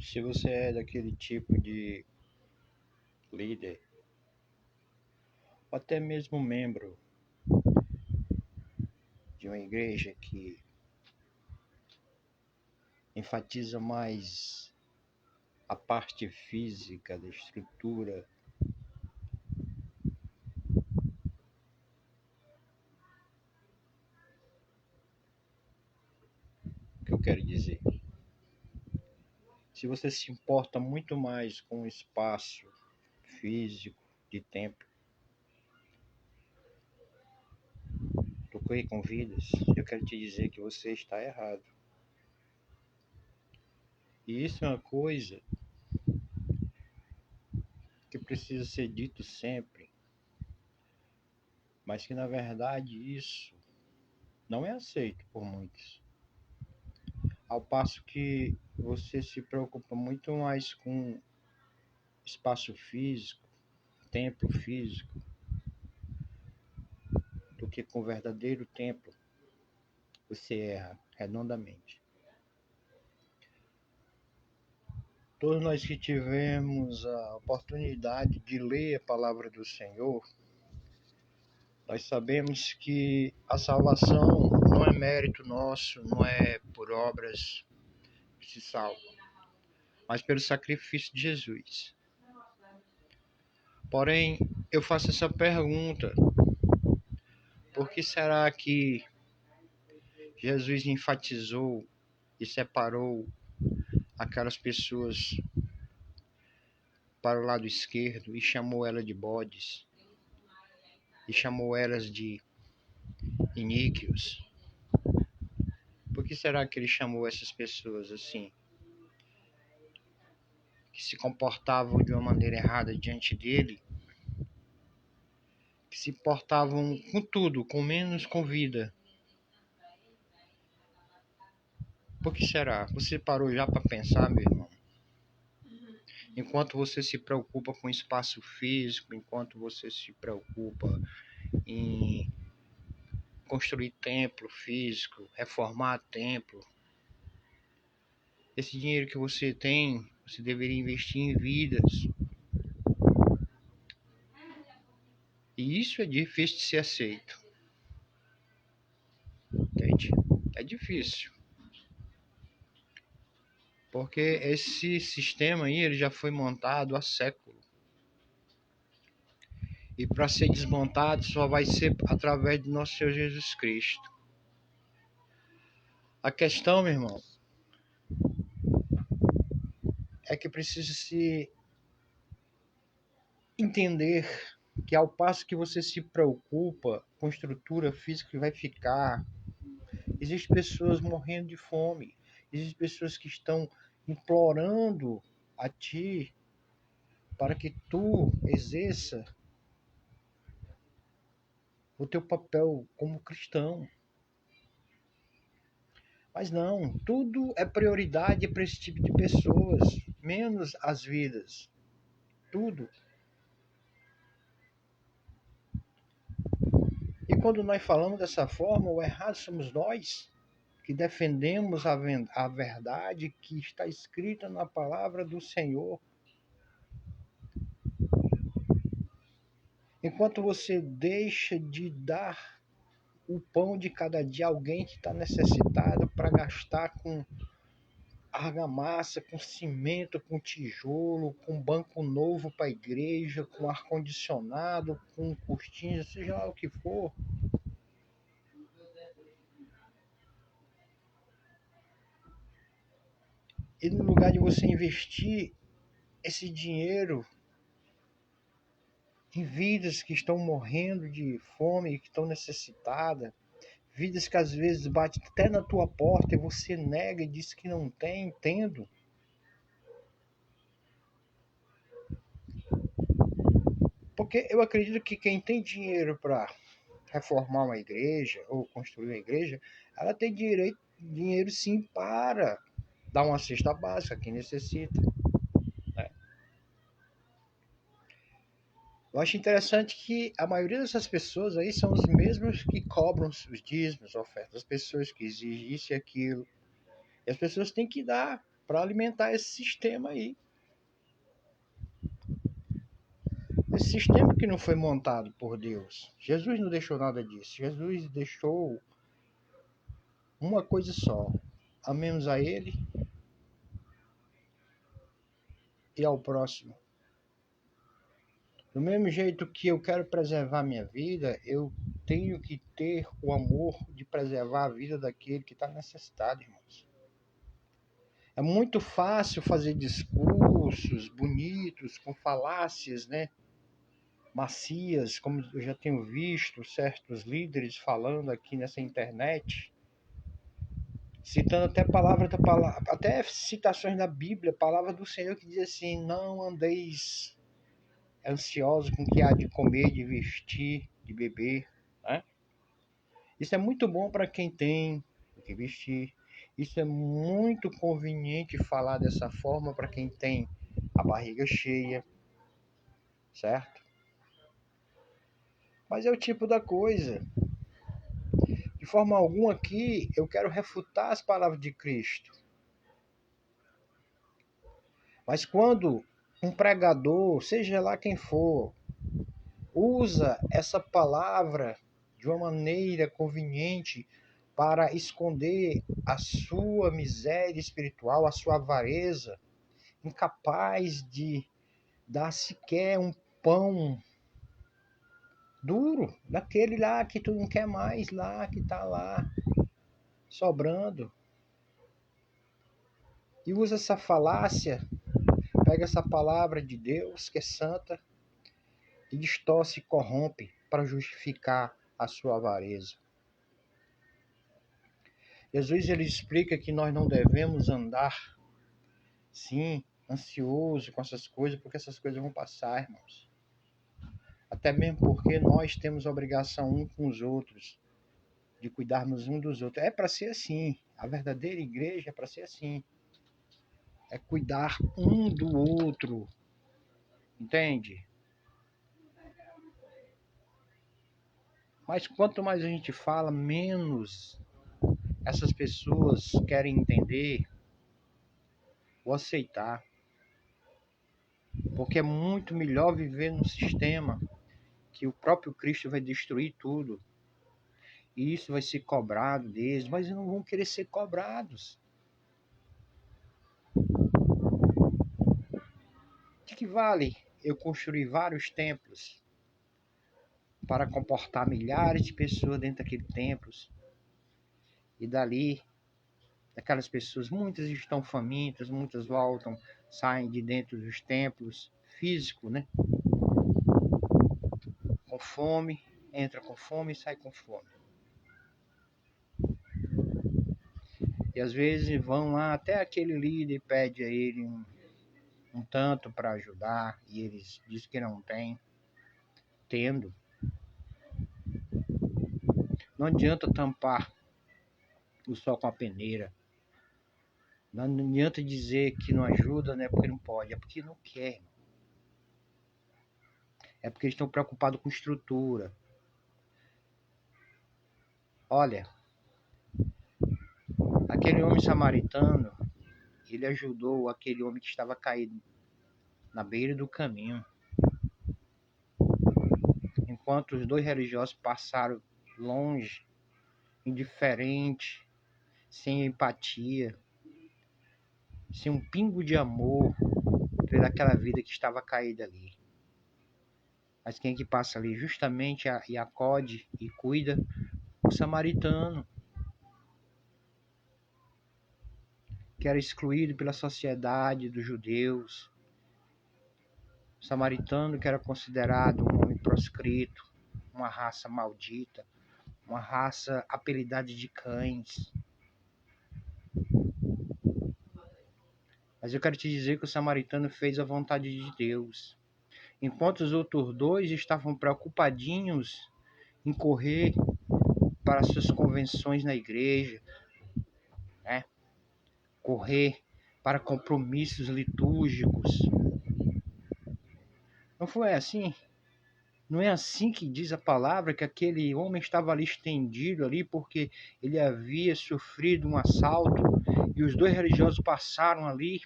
Se você é daquele tipo de líder, ou até mesmo membro de uma igreja que enfatiza mais a parte física da estrutura, o que eu quero dizer? Se você se importa muito mais com o espaço físico de tempo do que com vidas, eu quero te dizer que você está errado. E isso é uma coisa que precisa ser dito sempre, mas que na verdade isso não é aceito por muitos. Ao passo que você se preocupa muito mais com espaço físico, templo físico, do que com o verdadeiro templo, você erra redondamente. Todos nós que tivemos a oportunidade de ler a palavra do Senhor, nós sabemos que a salvação não é mérito nosso, não é por obras que se salva, mas pelo sacrifício de Jesus. Porém, eu faço essa pergunta: por que será que Jesus enfatizou e separou aquelas pessoas para o lado esquerdo e chamou elas de bodes, e chamou elas de iníquos? Por que será que ele chamou essas pessoas assim, que se comportavam de uma maneira errada diante dele, que se portavam com tudo, com menos com vida? Por que será? Você parou já para pensar, meu irmão? Enquanto você se preocupa com espaço físico, enquanto você se preocupa em construir templo físico, reformar templo, esse dinheiro que você tem, você deveria investir em vidas. E isso é difícil de ser aceito. Entende? É difícil. Porque esse sistema aí ele já foi montado há séculos. E para ser desmontado só vai ser através do nosso Senhor Jesus Cristo. A questão, meu irmão, é que precisa se entender que ao passo que você se preocupa com estrutura física que vai ficar, existem pessoas morrendo de fome, existem pessoas que estão implorando a ti para que tu exerça o teu papel como cristão. Mas não, tudo é prioridade para esse tipo de pessoas, menos as vidas. Tudo. E quando nós falamos dessa forma, o errado somos nós, que defendemos a verdade que está escrita na palavra do Senhor. Enquanto você deixa de dar o pão de cada dia a alguém que está necessitado para gastar com argamassa, com cimento, com tijolo, com banco novo para a igreja, com ar-condicionado, com cortinas, seja lá o que for. E no lugar de você investir esse dinheiro em vidas que estão morrendo de fome, que estão necessitadas, vidas que às vezes batem até na tua porta e você nega e diz que não tem, entendo. Porque eu acredito que quem tem dinheiro para reformar uma igreja ou construir uma igreja, ela tem dinheiro sim para dar uma cesta básica a quem necessita. Né? Eu acho interessante que a maioria dessas pessoas aí são os mesmos que cobram os dízimos, ofertas, as pessoas que exigem isso e aquilo. E as pessoas têm que dar. para alimentar esse sistema aí. Esse sistema que não foi montado por Deus. Jesus não deixou nada disso. Jesus deixou uma coisa só: amemos a Ele e ao próximo. Do mesmo jeito que eu quero preservar minha vida, eu tenho que ter o amor de preservar a vida daquele que está necessitado, irmãos. É muito fácil fazer discursos bonitos, com falácias, né? Macias, como eu já tenho visto certos líderes falando aqui nessa internet, citando até citações da Bíblia, palavra do Senhor que diz assim: não andeis ansiosos com o que há de comer, de vestir, de beber, né? Isso é muito bom para quem tem o que vestir. Isso é muito conveniente falar dessa forma para quem tem a barriga cheia, certo? Mas é o tipo da coisa. De forma alguma aqui eu quero refutar as palavras de Cristo. Mas quando um pregador, seja lá quem for, usa essa palavra de uma maneira conveniente para esconder a sua miséria espiritual, a sua avareza, incapaz de dar sequer um pão duro, daquele lá que tu não quer mais, lá que está lá, sobrando. E usa essa falácia, pega essa palavra de Deus, que é santa, e distorce e corrompe para justificar a sua avareza. Jesus ele explica que nós não devemos andar, sim, ansioso com essas coisas, porque essas coisas vão passar, irmãos. Até mesmo porque nós temos obrigação uns com os outros, de cuidarmos um dos outros. É para ser assim. A verdadeira igreja é para ser assim. É cuidar um do outro. Entende? Mas quanto mais a gente fala, menos essas pessoas querem entender ou aceitar. Porque é muito melhor viver num sistema que o próprio Cristo vai destruir tudo. E isso vai ser cobrado deles, mas eles não vão querer ser cobrados. De que vale eu construir vários templos para comportar milhares de pessoas dentro daqueles templos? E dali, aquelas pessoas, muitas estão famintas, muitas voltam, saem de dentro dos templos físicos, né? Com fome, entra com fome e sai com fome. E às vezes vão lá, até aquele líder pede a ele um tanto para ajudar, e eles dizem que não tem, tendo. Não adianta tampar o sol com a peneira. Não adianta dizer que não ajuda, não é porque não pode, é porque não quer. É porque eles estão preocupados com estrutura. Olha, aquele homem samaritano, ele ajudou aquele homem que estava caído na beira do caminho. Enquanto os dois religiosos passaram longe, indiferente, sem empatia, sem um pingo de amor pelaquela vida que estava caída ali. Mas quem é que passa ali justamente e acode e cuida? O samaritano, que era excluído pela sociedade dos judeus. O samaritano, que era considerado um homem proscrito, uma raça maldita, uma raça apelidada de cães. Mas eu quero te dizer que o samaritano fez a vontade de Deus. Enquanto os outros dois estavam preocupadinhos em correr para suas convenções na igreja, né? Correr para compromissos litúrgicos. Não foi assim? Não é assim que diz a palavra que aquele homem estava ali estendido ali porque ele havia sofrido um assalto, E os dois religiosos passaram ali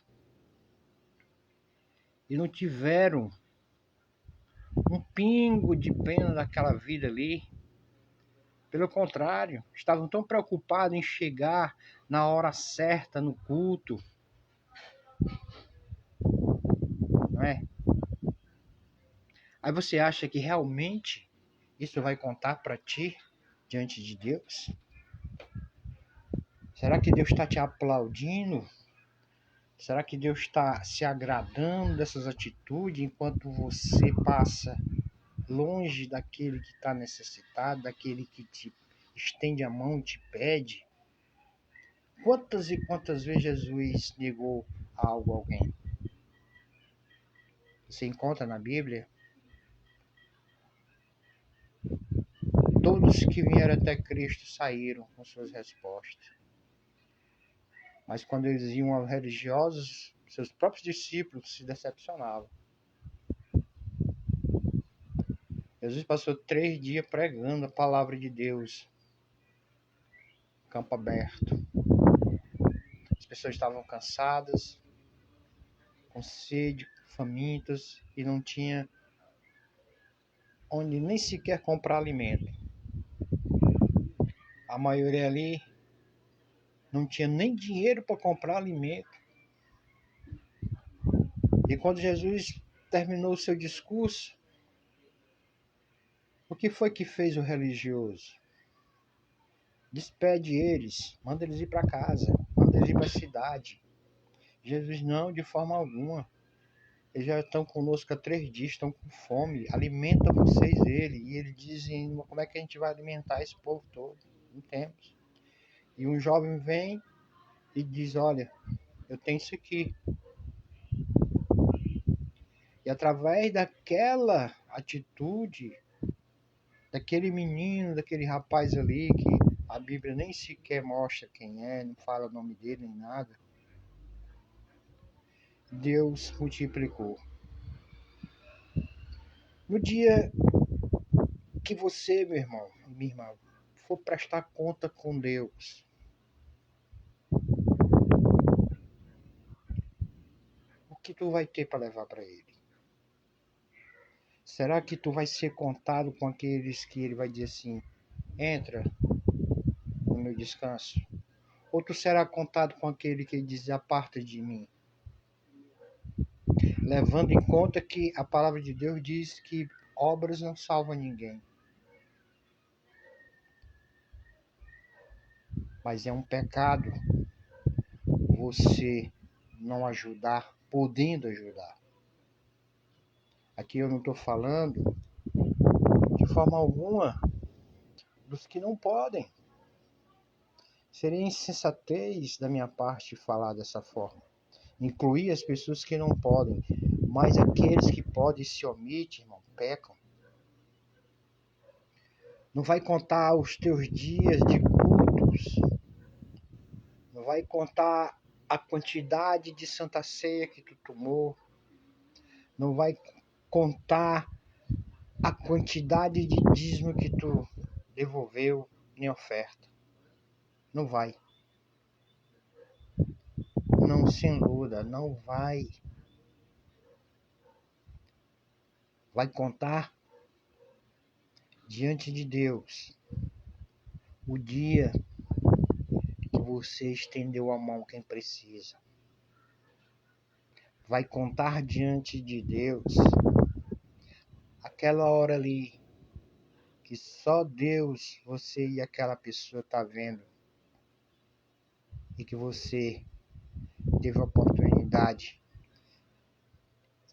e não tiveram um pingo de pena daquela vida ali. Pelo contrário, estavam tão preocupados em chegar na hora certa no culto, não é? Aí você acha que realmente isso vai contar para ti diante de Deus? Será que Deus está te aplaudindo? Será que Deus está se agradando dessas atitudes enquanto você passa longe daquele que está necessitado, daquele que te estende a mão e te pede? Quantas e quantas vezes Jesus negou algo a alguém? Você encontra na Bíblia? Todos que vieram até Cristo saíram com suas respostas. Mas quando eles iam aos religiosos, seus próprios discípulos se decepcionavam. Jesus passou 3 dias pregando a palavra de Deus, campo aberto. As pessoas estavam cansadas, com sede, famintas, e não tinha onde nem sequer comprar alimento. A maioria ali não tinha nem dinheiro para comprar alimento. E quando Jesus terminou o seu discurso, o que foi que fez o religioso? Despede eles, manda eles ir para casa, manda eles ir para a cidade. Jesus não, de forma alguma. Eles já estão conosco há 3 dias, estão com fome, alimenta vocês ele. E eles dizem, como é que a gente vai alimentar esse povo todo? Não temos. E um jovem vem e diz, olha, eu tenho isso aqui. E através daquela atitude, daquele menino, daquele rapaz ali, que a Bíblia nem sequer mostra quem é, não fala o nome dele nem nada, Deus multiplicou. No dia que você, meu irmão, minha irmã, for prestar conta com Deus, o que tu vai ter para levar para Ele? Será que tu vai ser contado com aqueles que Ele vai dizer assim, entra no meu descanso? Ou tu será contado com aquele que diz, aparta de mim? Levando em conta que a palavra de Deus diz que obras não salvam ninguém. Mas é um pecado você não ajudar, podendo ajudar. Aqui eu não estou falando de forma alguma dos que não podem. Seria insensatez da minha parte falar dessa forma. Incluir as pessoas que não podem, mas aqueles que podem se omitem, irmão, pecam. Não vai contar os teus dias de cultos, não vai contar a quantidade de Santa Ceia que tu tomou, não vai contar a quantidade de dízimo que tu devolveu em oferta. Não vai. Não se iluda, não vai. Vai contar diante de Deus o dia que você estendeu a mão quem precisa. Vai contar diante de Deus aquela hora ali que só Deus, você e aquela pessoa tá vendo e que você teve a oportunidade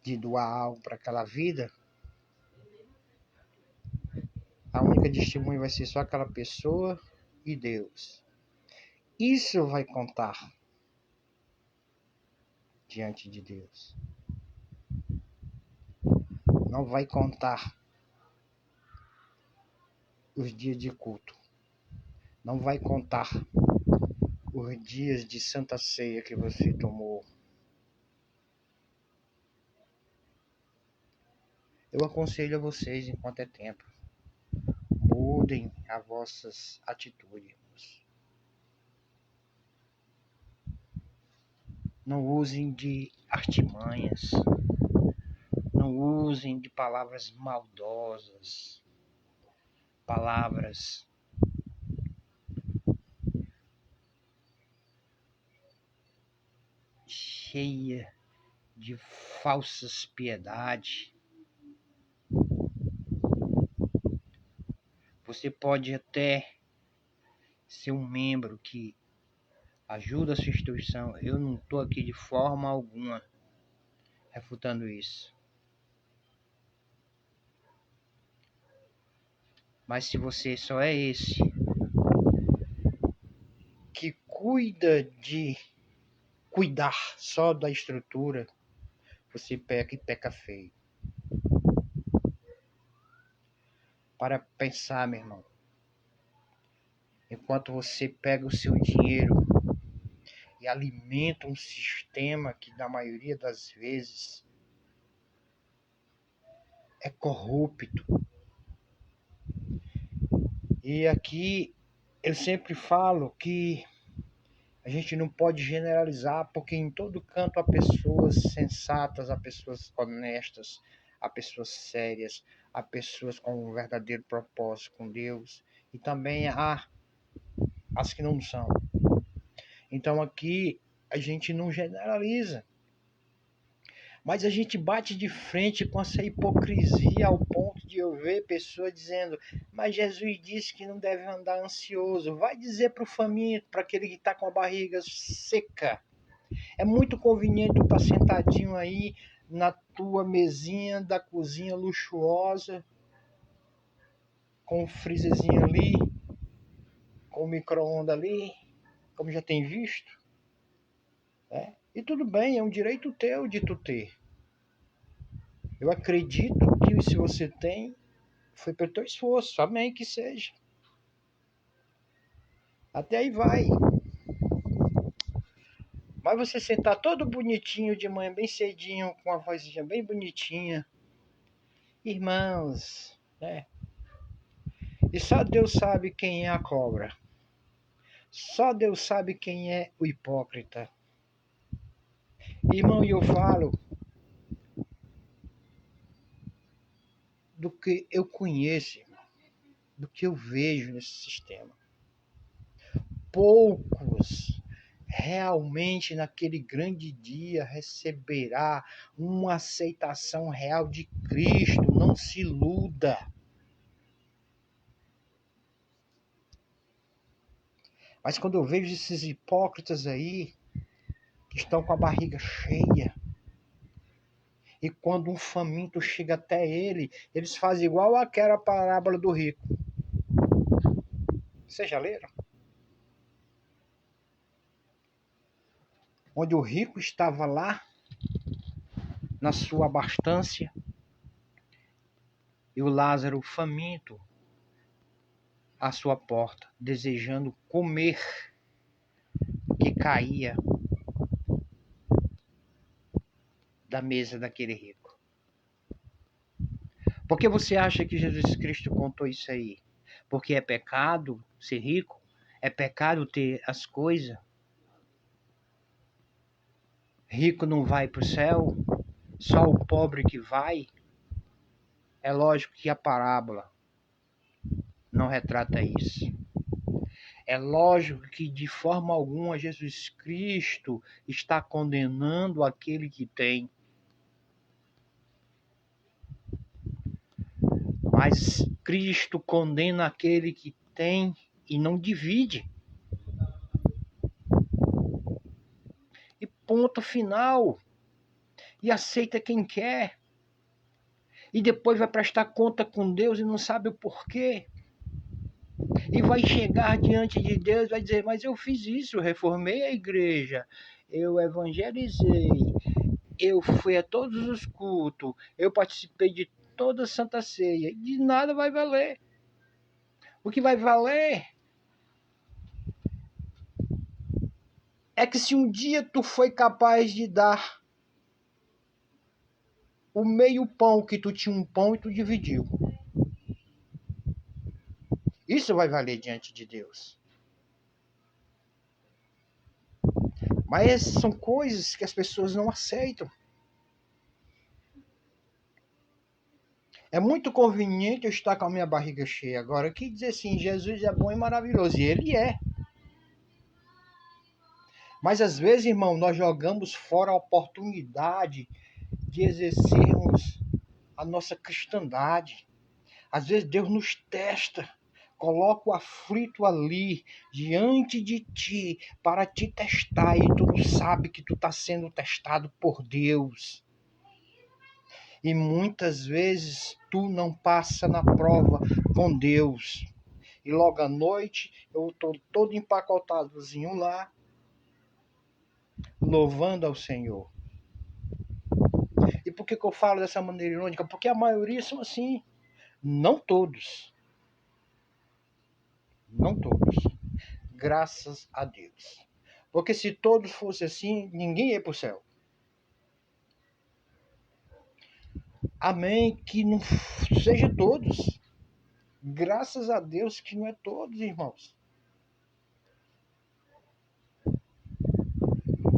de doar algo para aquela vida. A única testemunha vai ser só aquela pessoa e Deus. Isso vai contar diante de Deus. Não vai contar os dias de culto. Não vai contar os dias de Santa Ceia que você tomou. Eu aconselho a vocês, enquanto é tempo, mudem as vossas atitudes. Não usem de artimanhas. Não usem de palavras maldosas. Palavras cheias de falsas piedade. Você pode até ser um membro que ajuda a sua instituição. Eu não estou aqui de forma alguma refutando isso. Mas se você só é esse que cuida de cuidar só da estrutura, você peca e peca feio. Para pensar, meu irmão. Enquanto você pega o seu dinheiro e alimenta um sistema que, na maioria das vezes, é corrupto. E aqui eu sempre falo que a gente não pode generalizar, porque em todo canto há pessoas sensatas, há pessoas honestas, há pessoas sérias, há pessoas com um verdadeiro propósito com Deus, e também há as que não são. Então aqui a gente não generaliza, mas a gente bate de frente com essa hipocrisia ao ponto de eu ver pessoas dizendo: mas Jesus disse que não deve andar ansioso. Vai dizer para o faminto, para aquele que está com a barriga seca. É muito conveniente tu estar sentadinho aí na tua mesinha da cozinha luxuosa, com o freezerzinho ali, com o micro-ondas ali, como já tem visto. Né? E tudo bem, é um direito teu de tu ter. Eu acredito que se você tem, foi pelo teu esforço, amém que seja. Até aí vai. Mas você sentar todo bonitinho de manhã, bem cedinho, com a vozinha bem bonitinha. Irmãos, né? E só Deus sabe quem é a cobra. Só Deus sabe quem é o hipócrita. Irmão, e eu falo do que eu conheço, do que eu vejo nesse sistema. Poucos realmente naquele grande dia receberá uma aceitação real de Cristo. Não se iluda. Mas quando eu vejo esses hipócritas aí, que estão com a barriga cheia, e quando um faminto chega até ele, eles fazem igual aquela parábola do rico. Vocês já leram? Onde o rico estava lá, na sua abastança, e o Lázaro faminto à sua porta, desejando comer o que caía da mesa daquele rico. Por que você acha que Jesus Cristo contou isso aí? Porque é pecado ser rico? É pecado ter as coisas? Rico não vai para o céu? Só o pobre que vai? É lógico que a parábola não retrata isso. É lógico que de forma alguma Jesus Cristo está condenando aquele que tem. Mas Cristo condena aquele que tem e não divide. E ponto final. E aceita quem quer. E depois vai prestar conta com Deus e não sabe o porquê. E vai chegar diante de Deus e vai dizer: mas eu fiz isso, eu reformei a igreja, eu evangelizei, eu fui a todos os cultos, eu participei de toda a Santa Ceia. De nada vai valer. O que vai valer é que se um dia tu foi capaz de dar o meio pão, que tu tinha um pão e tu dividiu. Isso vai valer diante de Deus. Mas essas são coisas que as pessoas não aceitam. É muito conveniente eu estar com a minha barriga cheia. Agora, que dizer assim, Jesus é bom e maravilhoso. E ele é. Mas às vezes, irmão, nós jogamos fora a oportunidade de exercermos a nossa cristandade. Às vezes Deus nos testa, coloca o aflito ali diante de ti para te testar e tu não sabe que tu está sendo testado por Deus. E muitas vezes tu não passa na prova com Deus. E logo à noite eu estou todo empacotadozinho lá, louvando ao Senhor. E por que eu falo dessa maneira irônica? Porque a maioria são assim. Não todos. Não todos. Graças a Deus. Porque se todos fossem assim, ninguém ia para o céu. Amém. Que não seja todos. Graças a Deus que não é todos, irmãos.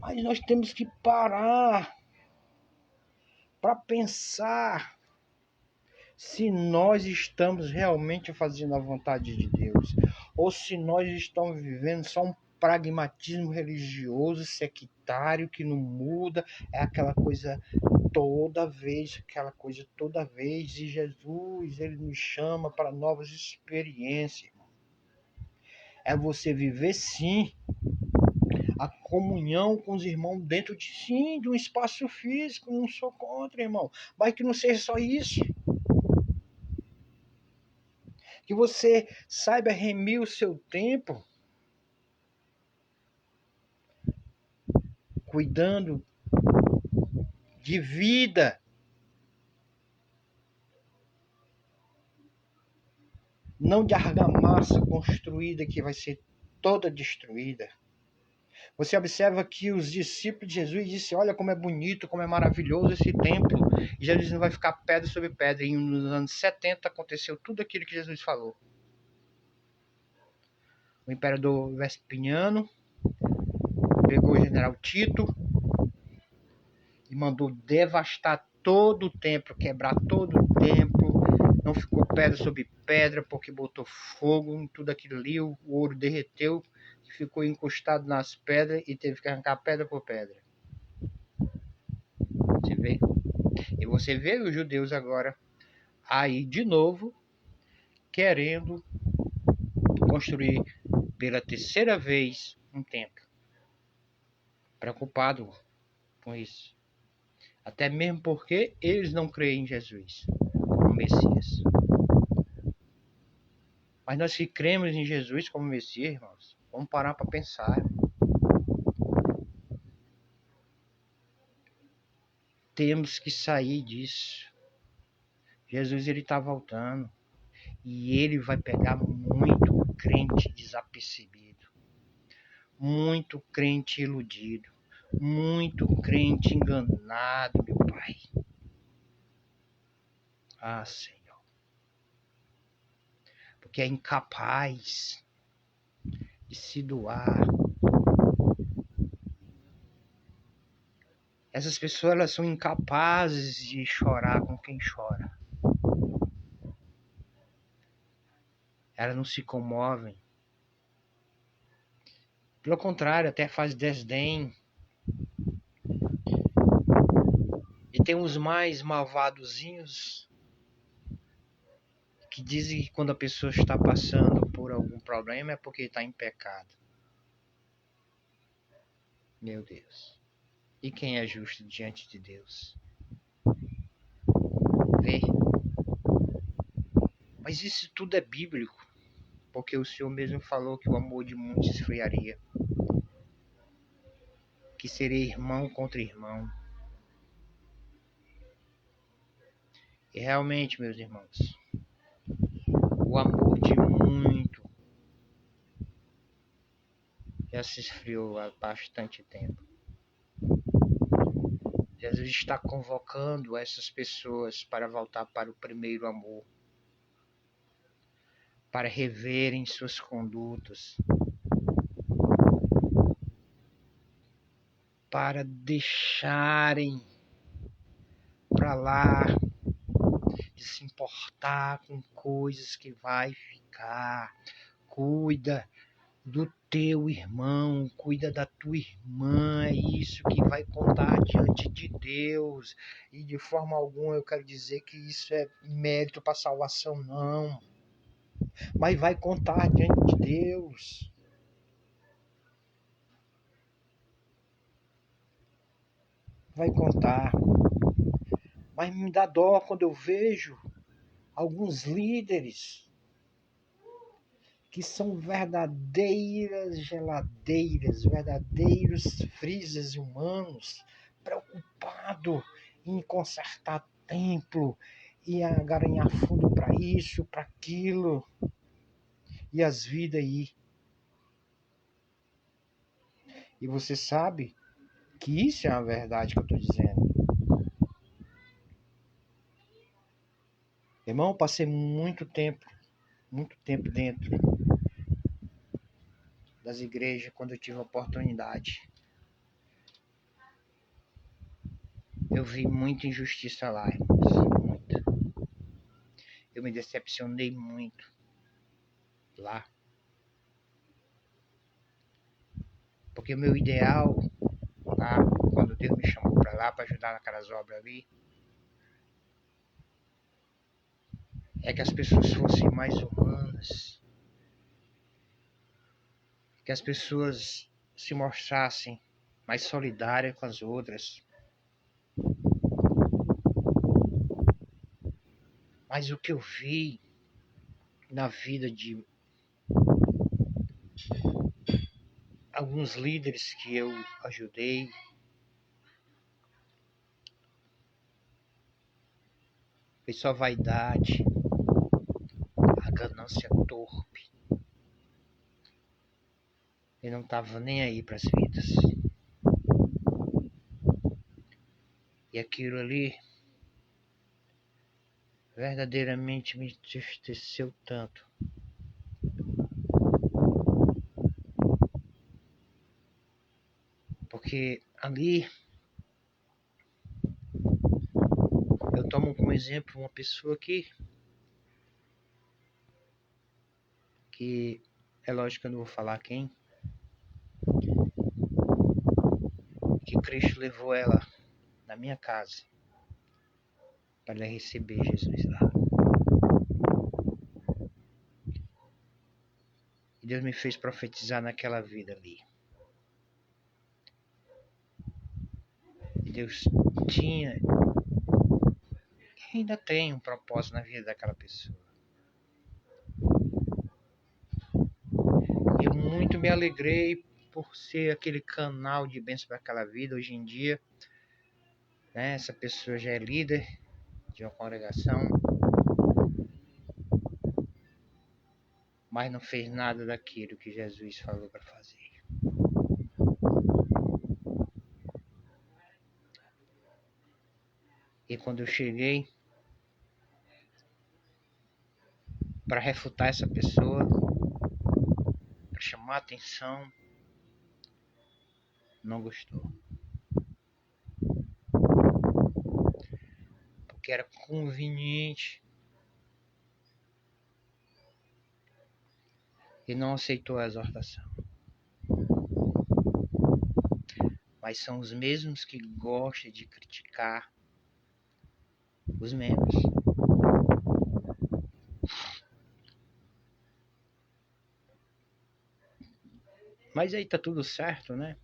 Mas nós temos que parar para pensar se nós estamos realmente fazendo a vontade de Deus ou se nós estamos vivendo só um pragmatismo religioso, sectário, que não muda, é aquela coisa toda vez, e Jesus, ele nos chama para novas experiências. É você viver sim a comunhão com os irmãos dentro de um espaço físico, não sou contra, irmão, mas que não seja só isso. Que você saiba remir o seu tempo, cuidando de vida. Não de argamassa construída que vai ser toda destruída. Você observa que os discípulos de Jesus disseram, olha como é bonito, como é maravilhoso esse templo. E Jesus não vai ficar pedra sobre pedra. E nos anos 70 aconteceu tudo aquilo que Jesus falou. O imperador Vespasiano pegou o general Tito e mandou devastar todo o templo, quebrar todo o templo. Não ficou pedra sobre pedra, porque botou fogo em tudo aquilo ali. O ouro derreteu, ficou encostado nas pedras e teve que arrancar pedra por pedra. Você vê? E você vê os judeus agora aí de novo querendo construir pela terceira vez um templo. Preocupado com isso. Até mesmo porque eles não creem em Jesus como Messias. Mas nós que cremos em Jesus como Messias, irmãos, vamos parar para pensar. Temos que sair disso. Jesus ele está voltando e ele vai pegar muito crente desapercebido, muito crente iludido, muito crente enganado, meu Pai. Ah, Senhor. Porque é incapaz de se doar. Essas pessoas elas são incapazes de chorar com quem chora. Elas não se comovem. Pelo contrário, até faz desdém. E tem os mais malvadozinhos que dizem que quando a pessoa está passando por algum problema é porque está em pecado. Meu Deus. E quem é justo diante de Deus? Vê. Mas isso tudo é bíblico. Porque o Senhor mesmo falou que o amor de muitos esfriaria. Que seria irmão contra irmão. E realmente, meus irmãos, o amor de muito já se esfriou há bastante tempo. Jesus está convocando essas pessoas para voltar para o primeiro amor, para reverem suas condutas, para deixarem para lá de se importar com coisas que vai ficar. Cuida do teu irmão, cuida da tua irmã, é isso que vai contar diante de Deus. E de forma alguma eu quero dizer que isso é mérito para salvação, não. Mas vai contar diante de Deus. Vai contar. Mas me dá dó quando eu vejo alguns líderes que são verdadeiras geladeiras, verdadeiros freezers humanos, preocupados em consertar templo e garanhar fundo para isso, para aquilo, e as vidas aí. E você sabe que isso é a verdade que eu estou dizendo. Irmão, eu passei muito tempo dentro das igrejas quando eu tive a oportunidade. Eu vi muita injustiça lá, irmãos, muita. Eu me decepcionei muito lá. Porque o meu ideal lá, quando Deus me chamou para lá, para ajudar naquelas obras ali, é que as pessoas fossem mais humanas, que as pessoas se mostrassem mais solidárias com as outras. Mas o que eu vi na vida de alguns líderes que eu ajudei, foi só vaidade, a ganância torpe. Ele não estava nem aí para as vidas. E aquilo ali verdadeiramente me entristeceu tanto. Porque ali eu tomo como exemplo uma pessoa que é lógico que eu não vou falar quem, que Cristo levou ela na minha casa para ela receber Jesus lá. E Deus me fez profetizar naquela vida ali. E Deus tinha e ainda tem um propósito na vida daquela pessoa. Eu muito me alegrei por ser aquele canal de bênção para aquela vida. Hoje em dia, né, essa pessoa já é líder de uma congregação, mas não fez nada daquilo que Jesus falou para fazer. E quando eu cheguei para refutar essa pessoa, para chamar a atenção, não gostou. Porque era conveniente. E não aceitou a exortação. Mas são os mesmos que gostam de criticar os membros. Mas aí tá tudo certo, né?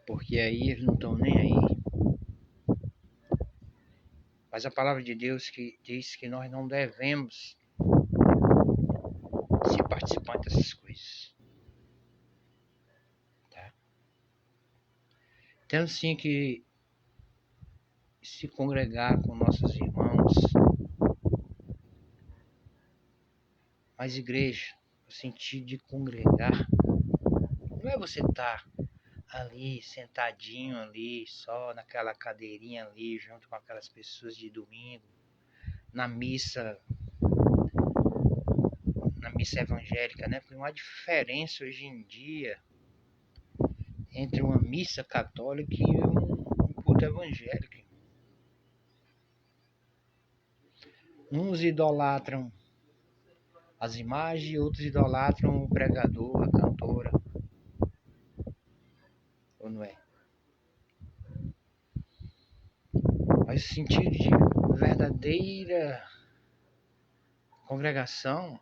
Porque aí eles não estão nem aí. Mas a palavra de Deus que diz que nós não devemos ser participantes dessas coisas. Tá? Temos sim que se congregar com nossos irmãos. Mas igreja, no sentido de congregar, não é você estar ali, sentadinho ali, só naquela cadeirinha ali, junto com aquelas pessoas de domingo, na missa evangélica, né? Porque não há diferença hoje em dia entre uma missa católica e um culto evangélico. Uns idolatram as imagens e outros idolatram o pregador, a cantora. Ou não é? Mas o sentido de verdadeira congregação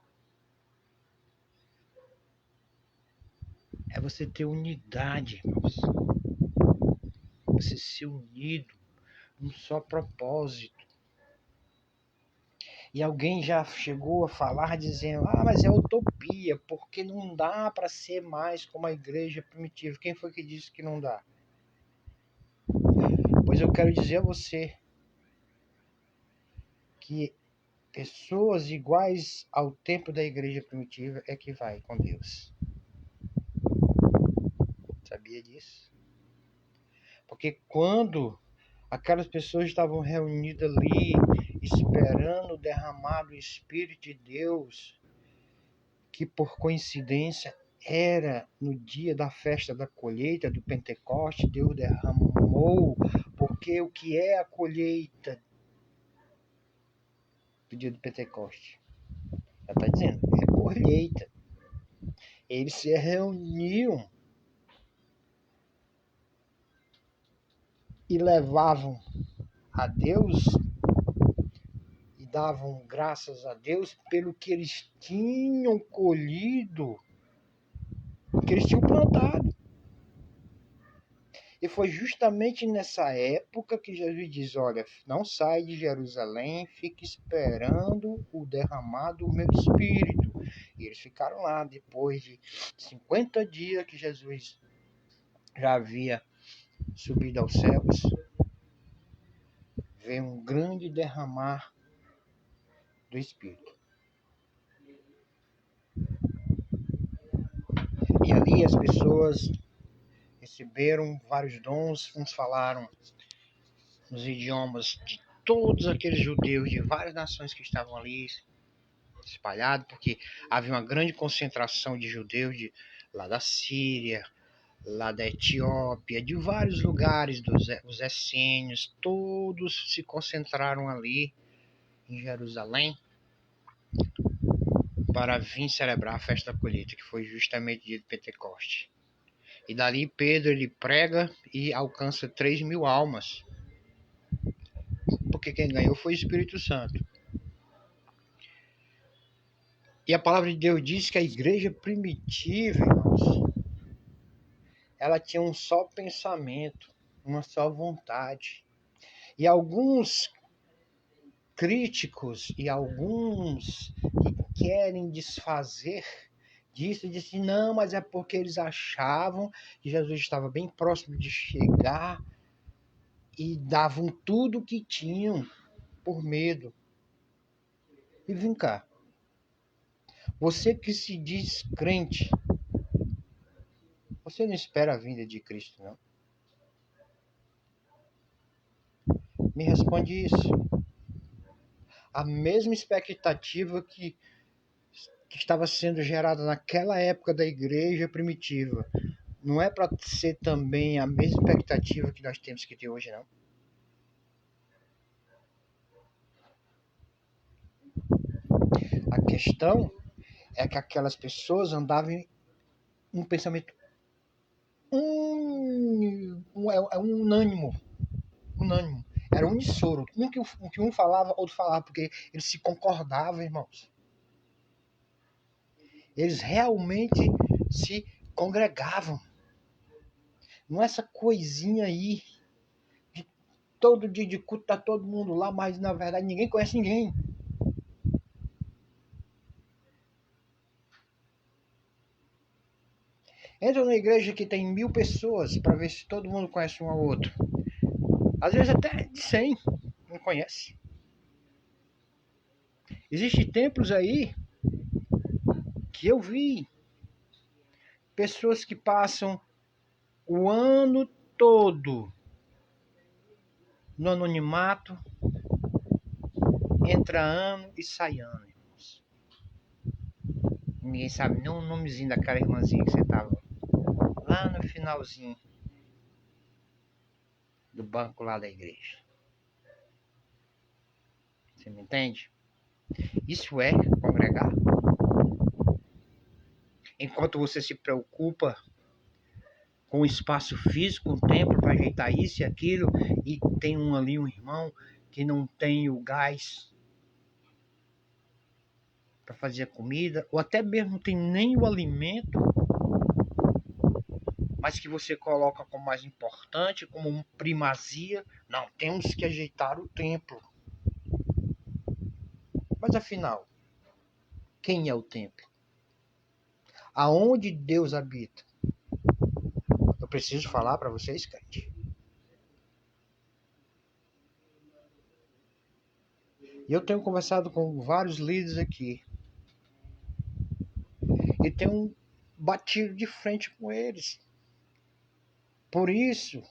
é você ter unidade, irmãos. Você ser unido num só propósito. E alguém já chegou a falar dizendo, mas é utopia, porque não dá para ser mais como a igreja primitiva. Quem foi que disse que não dá? Pois eu quero dizer a você que pessoas iguais ao tempo da igreja primitiva é que vai com Deus. Sabia disso? Porque quando aquelas pessoas estavam reunidas ali, esperando o derramar do Espírito de Deus, que por coincidência era no dia da festa da colheita, do Pentecoste, Deus derramou, porque o que é a colheita do dia do Pentecoste? Já está dizendo, é colheita. Eles se reuniam e levavam a Deus e davam graças a Deus pelo que eles tinham colhido, que eles tinham plantado. E foi justamente nessa época que Jesus diz, olha, não sai de Jerusalém, fique esperando o derramar do meu Espírito. E eles ficaram lá depois de 50 dias que Jesus já havia subido aos céus. Veio um grande derramar do Espírito. E ali as pessoas receberam vários dons, uns falaram nos idiomas de todos aqueles judeus de várias nações que estavam ali espalhados, porque havia uma grande concentração de judeus lá da Síria, lá da Etiópia, de vários lugares, os essênios, todos se concentraram ali em Jerusalém para vir celebrar a festa da colheita, que foi justamente o dia de Pentecoste. E dali Pedro ele prega e alcança 3.000 almas. Porque quem ganhou foi o Espírito Santo. E a palavra de Deus diz que a igreja primitiva, irmãos, ela tinha um só pensamento, uma só vontade. E alguns críticos e alguns que querem desfazer disso, dizem, não, mas é porque eles achavam que Jesus estava bem próximo de chegar e davam tudo o que tinham por medo. E vem cá, você que se diz crente, você não espera a vinda de Cristo, não? Me responde isso. A mesma expectativa que estava sendo gerada naquela época da igreja primitiva, não é para ser também a mesma expectativa que nós temos que ter hoje, não? A questão é que aquelas pessoas andavam em um pensamento unânime. Era uníssono. O que um falava, outro falava, porque eles se concordavam, irmãos. Eles realmente se congregavam. Não é essa coisinha aí de todo dia de culto, tá todo mundo lá, mas na verdade ninguém conhece ninguém. Entra na igreja que tem 1.000 pessoas para ver se todo mundo conhece um ao outro. Às vezes até de 100 não conhece. Existem templos aí que eu vi pessoas que passam o ano todo no anonimato, entra ano e sai ano, irmãos. Ninguém sabe nem o nomezinho daquela irmãzinha que você estava lá no finalzinho do banco lá da igreja. Você me entende? Isso é congregar. Enquanto você se preocupa com o espaço físico, um templo para ajeitar isso e aquilo, e tem ali um irmão que não tem o gás para fazer a comida, ou até mesmo não tem nem o alimento, mas que você coloca como mais importante, como primazia. Não, temos que ajeitar o templo. Mas afinal, quem é o templo? Aonde Deus habita? Eu preciso falar para vocês, crente. E eu tenho conversado com vários líderes aqui. E tenho batido de frente com eles. Por isso,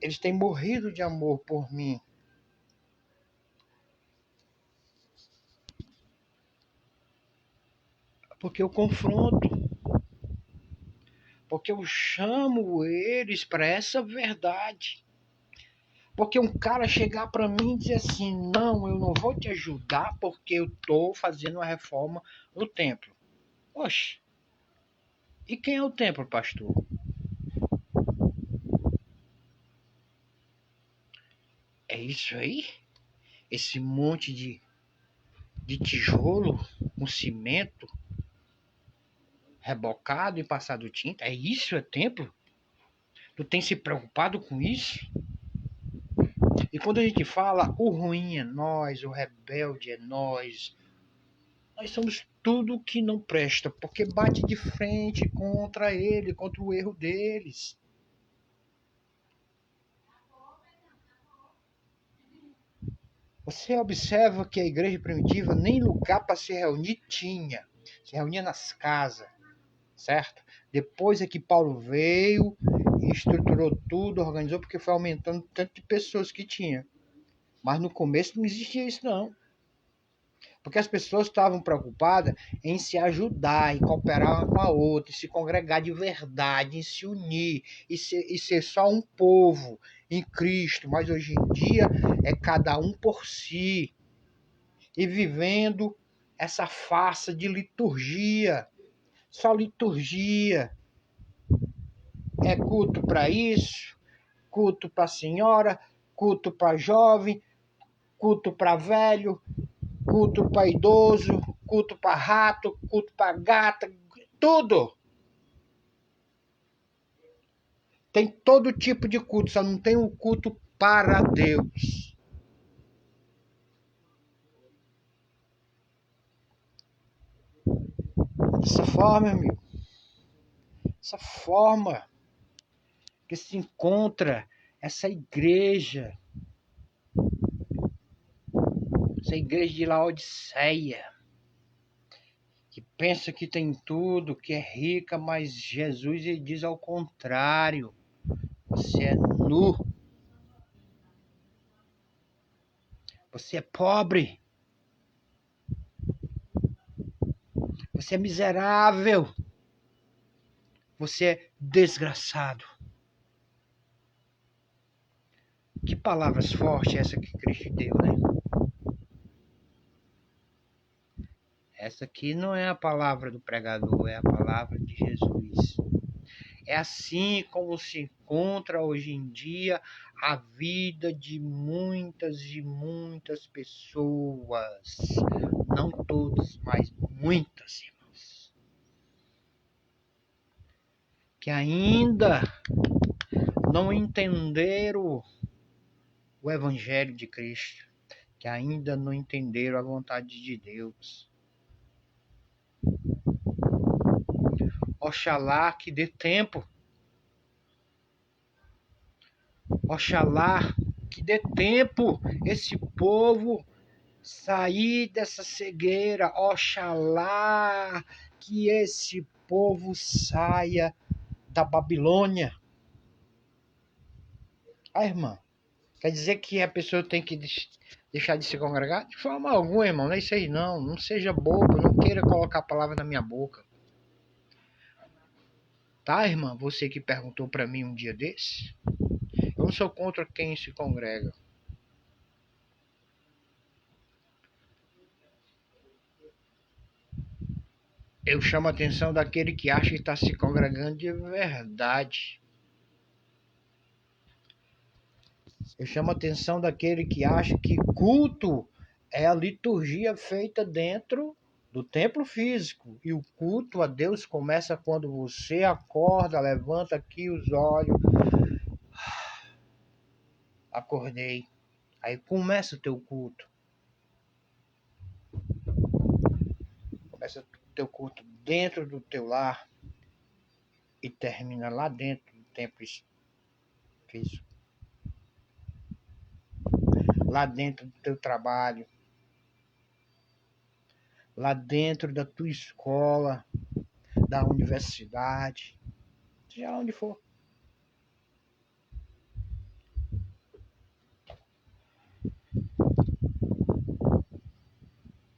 eles têm morrido de amor por mim. Porque eu confronto. Porque eu chamo eles para essa verdade. Porque um cara chegar para mim e dizer assim, não, eu não vou te ajudar porque eu estou fazendo uma reforma no templo. Oxe, e quem é o templo, pastor? É isso aí? Esse monte de tijolo, um cimento, rebocado e passado tinta? É isso, é templo? Tu tem se preocupado com isso? E quando a gente fala, o ruim é nós, o rebelde é nós somos tudo que não presta, porque bate de frente contra ele, contra o erro deles. Você observa que a igreja primitiva nem lugar para se reunir tinha. Se reunia nas casas, certo? Depois é que Paulo veio e estruturou tudo, organizou, porque foi aumentando o tanto de pessoas que tinha. Mas no começo não existia isso, não. Porque as pessoas estavam preocupadas em se ajudar, em cooperar uma com a outra, em se congregar de verdade, em se unir, e ser só um povo em Cristo. Mas hoje em dia é cada um por si. E vivendo essa farsa de liturgia. Só liturgia. É culto para isso, culto para senhora, culto para jovem, culto para velho, culto para idoso, culto para rato, culto para gata, tudo. Tem todo tipo de culto, só não tem o culto para Deus. Dessa forma, amigo, essa forma que se encontra essa igreja de Laodiceia, que pensa que tem tudo, que é rica, mas Jesus ele diz ao contrário. Você é nu. Você é pobre. Você é miserável. Você é desgraçado. Que palavras fortes essa que Cristo deu, né? Essa aqui não é a palavra do pregador, é a palavra de Jesus. É assim como se encontra hoje em dia a vida de muitas e muitas pessoas. Não todas, mas muitas, irmãos. Que ainda não entenderam o Evangelho de Cristo. Que ainda não entenderam a vontade de Deus. Oxalá que dê tempo. Oxalá que dê tempo esse povo sair dessa cegueira. Oxalá que esse povo saia da Babilônia. Irmã, quer dizer que a pessoa tem que deixar de se congregar? De forma alguma, irmão, não é isso aí não. Não seja bobo, não queira colocar a palavra na minha boca. Tá, irmã? Você que perguntou para mim um dia desse. Eu não sou contra quem se congrega. Eu chamo a atenção daquele que acha que está se congregando de verdade. Eu chamo a atenção daquele que acha que culto é a liturgia feita dentro do templo físico. E o culto a Deus começa quando você acorda, levanta aqui os olhos. Acordei. Aí começa o teu culto. Começa o teu culto dentro do teu lar e termina lá dentro do templo físico. Lá dentro do teu trabalho. Lá dentro da tua escola, da universidade, seja lá onde for.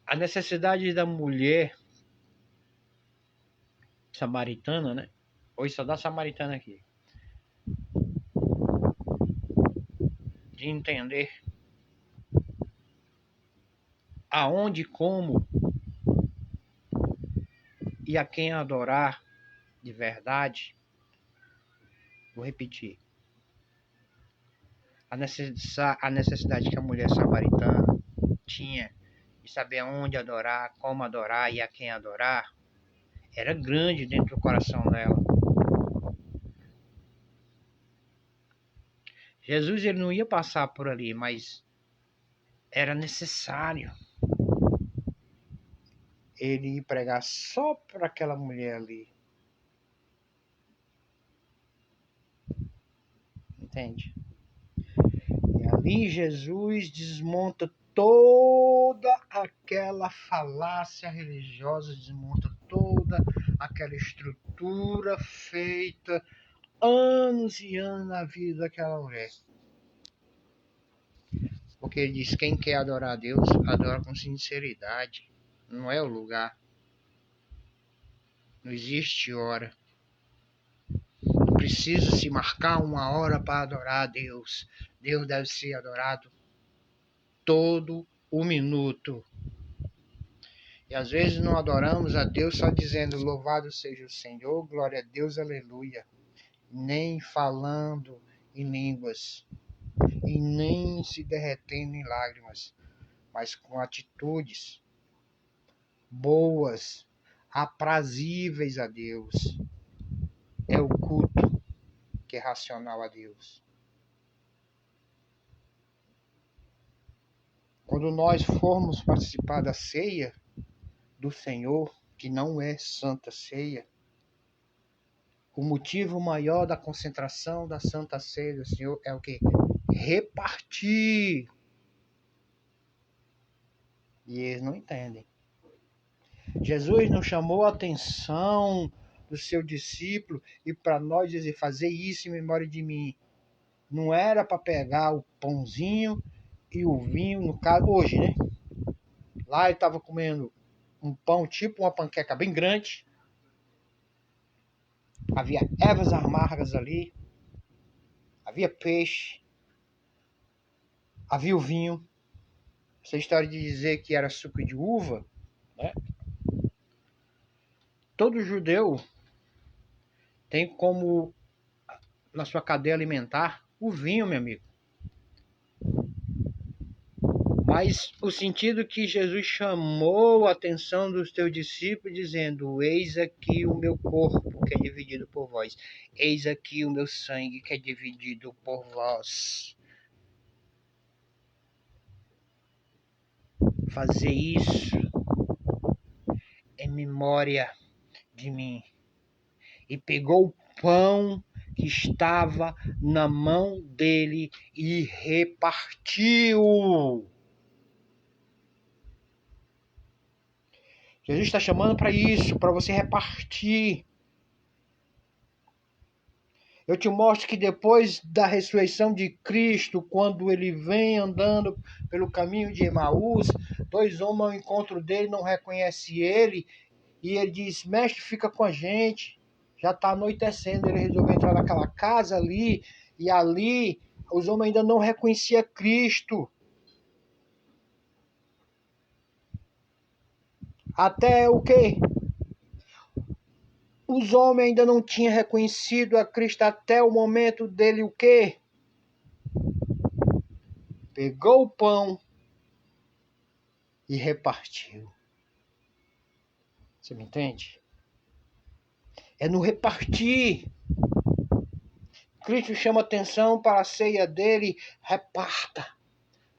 A necessidade da mulher samaritana, né? Hoje só dá samaritana aqui. De entender aonde, como e a quem adorar de verdade. Vou repetir. A necessidade que a mulher samaritana tinha de saber aonde adorar, como adorar e a quem adorar era grande dentro do coração dela. Jesus ele não ia passar por ali, mas era necessário ele ir pregar só para aquela mulher ali. Entende? E ali Jesus desmonta toda aquela falácia religiosa, desmonta toda aquela estrutura feita anos e anos na vida daquela mulher. Porque ele diz: quem quer adorar a Deus, adora com sinceridade. Não é o lugar. Não existe hora. Não precisa se marcar uma hora para adorar a Deus. Deus deve ser adorado todo o minuto. E às vezes não adoramos a Deus só dizendo louvado seja o Senhor, glória a Deus, aleluia. Nem falando em línguas. E nem se derretendo em lágrimas. Mas com atitudes boas, aprazíveis a Deus. É o culto que é racional a Deus. Quando nós formos participar da ceia do Senhor, que não é Santa Ceia, o motivo maior da concentração da Santa Ceia do Senhor é o quê? Repartir. E eles não entendem. Jesus não chamou a atenção do seu discípulo e para nós dizer, fazer isso em memória de mim. Não era para pegar o pãozinho e o vinho, no caso, hoje, né? Lá ele estava comendo um pão tipo uma panqueca bem grande. Havia ervas amargas ali. Havia peixe. Havia o vinho. Essa história de dizer que era suco de uva, né? Todo judeu tem como, na sua cadeia alimentar, o vinho, meu amigo. Mas o sentido que Jesus chamou a atenção dos teus discípulos, dizendo: eis aqui o meu corpo que é dividido por vós. Eis aqui o meu sangue que é dividido por vós. Fazer isso em memória de mim. E pegou o pão que estava na mão dele e repartiu. Jesus está chamando para isso, para você repartir. Eu te mostro que depois da ressurreição de Cristo, quando ele vem andando pelo caminho de Emaús, dois homens ao encontro dele não reconhecem ele, e ele diz: mestre, fica com a gente. Já está anoitecendo, ele resolveu entrar naquela casa ali, e ali os homens ainda não reconheciam Cristo. Até o quê? Os homens ainda não tinham reconhecido a Cristo até o momento dele o quê? Pegou o pão e repartiu. Você me entende? É no repartir. Cristo chama atenção para a ceia dele, reparta.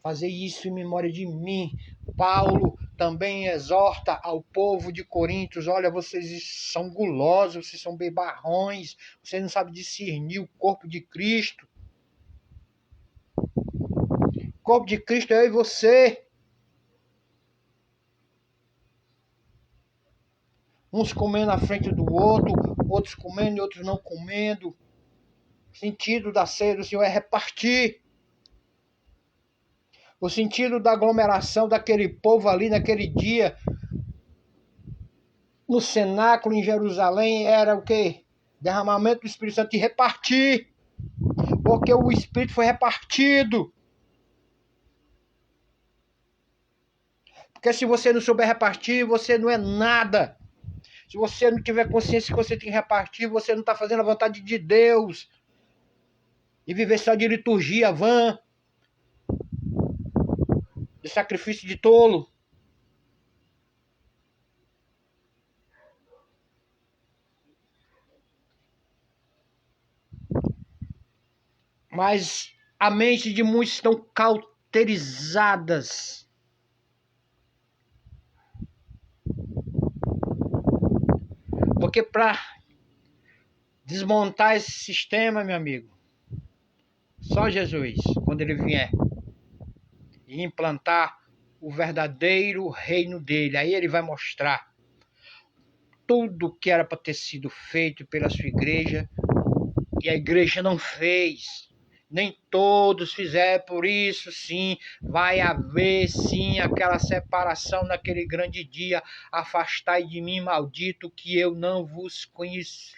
Fazer isso em memória de mim. Paulo também exorta ao povo de Corinto: olha, vocês são gulosos, vocês são bebarrões, vocês não sabem discernir o corpo de Cristo. O corpo de Cristo é eu e você. Uns comendo na frente do outro, outros comendo e outros não comendo. O sentido da ceia do Senhor é repartir. O sentido da aglomeração daquele povo ali naquele dia, no cenáculo em Jerusalém, era o quê? Derramamento do Espírito Santo e repartir. Porque o Espírito foi repartido. Porque se você não souber repartir, você não é nada. Se você não tiver consciência que você tem que repartir, você não está fazendo a vontade de Deus. E viver só de liturgia vã, de sacrifício de tolo. Mas a mente de muitos estão cauterizadas. Porque para desmontar esse sistema, meu amigo, só Jesus, quando ele vier, e implantar o verdadeiro reino dele, aí ele vai mostrar tudo que era para ter sido feito pela sua igreja, e a igreja não fez. Nem todos fizeram, por isso sim, vai haver sim aquela separação naquele grande dia. Afastai de mim, maldito, que eu não vos conheço.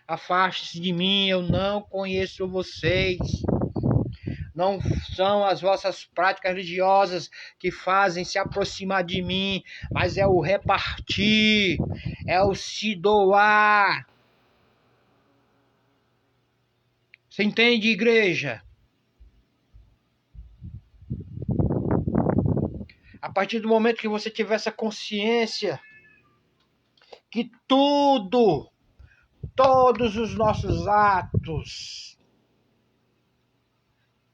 Afaste-se de mim, eu não conheço vocês. Não são as vossas práticas religiosas que fazem se aproximar de mim, mas é o repartir, é o se doar. Você entende, igreja? A partir do momento que você tiver essa consciência que todos os nossos atos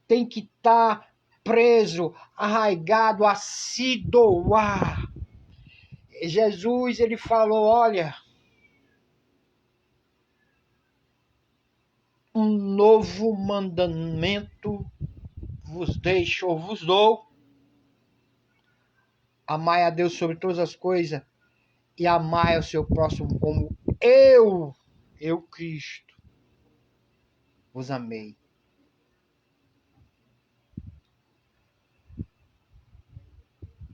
tem que estar preso, arraigado a se doar. Jesus, ele falou, olha, um novo mandamento vos deixo ou vos dou. Amai a Deus sobre todas as coisas e amai ao seu próximo como eu, Cristo, vos amei.